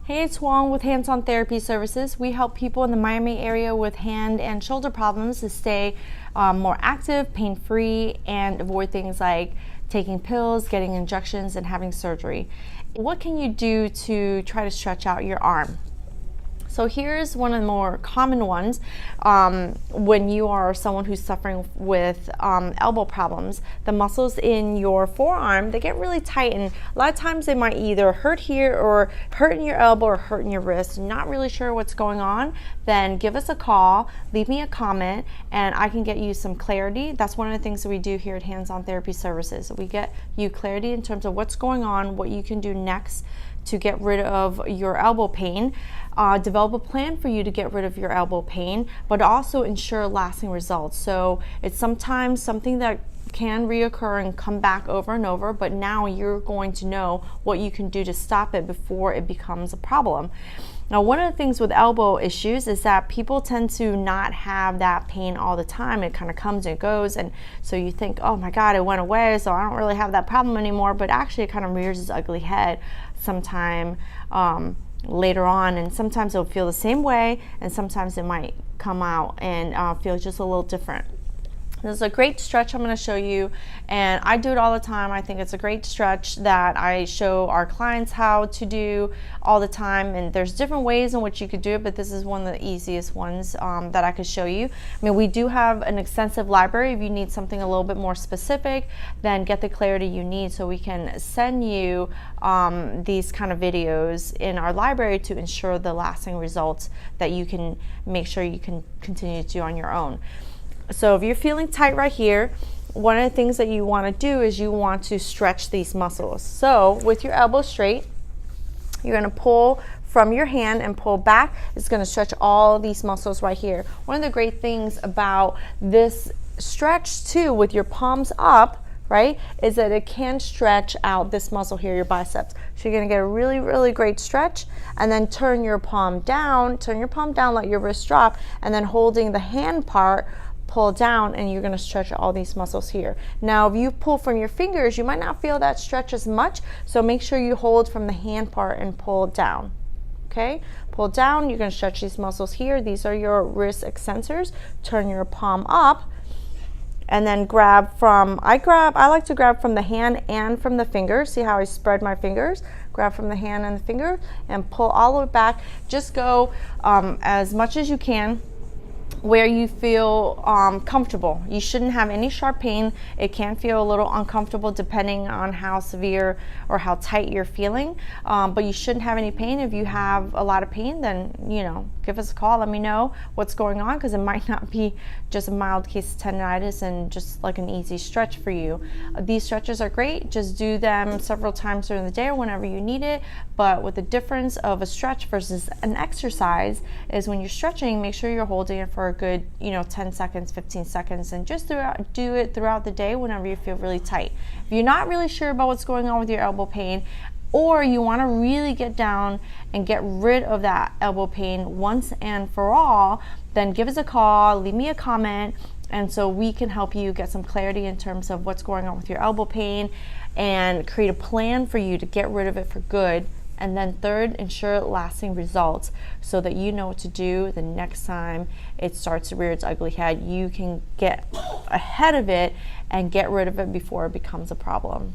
Hey, it's Wong with Hands-On Therapy Services. We help people in the Miami area with hand and shoulder problems to stay more active, pain-free, and avoid things like taking pills, getting injections, and having surgery. What can you do to try to stretch out your arm? So here's one of the more common ones when you are someone who's suffering with elbow problems. The muscles in your forearm, they get really tight, and a lot of times they might either hurt here or hurt in your elbow or hurt in your wrist. Not really sure what's going on, then give us a call, leave me a comment, and I can get you some clarity. That's one of the things that we do here at Hands-On Therapy Services. We get you clarity in terms of what's going on, what you can do next to get rid of your elbow pain, develop a plan for you to get rid of your elbow pain, but also ensure lasting results. So it's sometimes something that can reoccur and come back over and over, but now you're going to know what you can do to stop it before it becomes a problem. Now, one of the things with elbow issues is that people tend to not have that pain all the time. It kind of comes and goes, and so you think, oh my God, it went away, so I don't really have that problem anymore, but actually it kind of rears its ugly head sometime later on, and sometimes it'll feel the same way, and sometimes it might come out and feel just a little different. This is a great stretch I'm going to show you, and I do it all the time. I think it's a great stretch that I show our clients how to do all the time, and there's different ways in which you could do it, but this is one of the easiest ones that I could show you. I mean, we do have an extensive library. If you need something a little bit more specific, then get the clarity you need, so we can send you these kind of videos in our library to ensure the lasting results that you can make sure you can continue to do on your own. So if you're feeling tight right here, one of the things that you want to do is you want to stretch these muscles. So with your elbow straight, you're going to pull from your hand and pull back. It's going to stretch all these muscles right here. One of the great things about this stretch too, with your palms up, right, is that it can stretch out this muscle here, your biceps. So you're going to get a really, really great stretch, and then turn your palm down, let your wrist drop, and then holding the hand part, pull down, and you're going to stretch all these muscles here. Now, if you pull from your fingers, you might not feel that stretch as much, so make sure you hold from the hand part and pull down. Okay, pull down, you're going to stretch these muscles here. These are your wrist extensors. Turn your palm up, and then grab from, I like to grab from the hand and from the fingers. See how I spread my fingers? Grab from the hand and the finger and pull all the way back. Just go as much as you can where you feel comfortable. You shouldn't have any sharp pain. It can feel a little uncomfortable depending on how severe or how tight you're feeling, but you shouldn't have any pain. If you have a lot of pain, then give us a call. Let me know what's going on, because it might not be just a mild case of tendonitis and just like an easy stretch for you. These stretches are great. Just do them several times during the day or whenever you need it. But with the difference of a stretch versus an exercise is when you're stretching, make sure you're holding it for a good 10 seconds, 15 seconds, and just do it throughout the day whenever you feel really tight. If you're not really sure about what's going on with your elbow pain, or you want to really get down and get rid of that elbow pain once and for all, then give us a call, leave me a comment, and so we can help you get some clarity in terms of what's going on with your elbow pain and create a plan for you to get rid of it for good. And then third, ensure lasting results so that you know what to do the next time it starts to rear its ugly head. You can get ahead of it and get rid of it before it becomes a problem.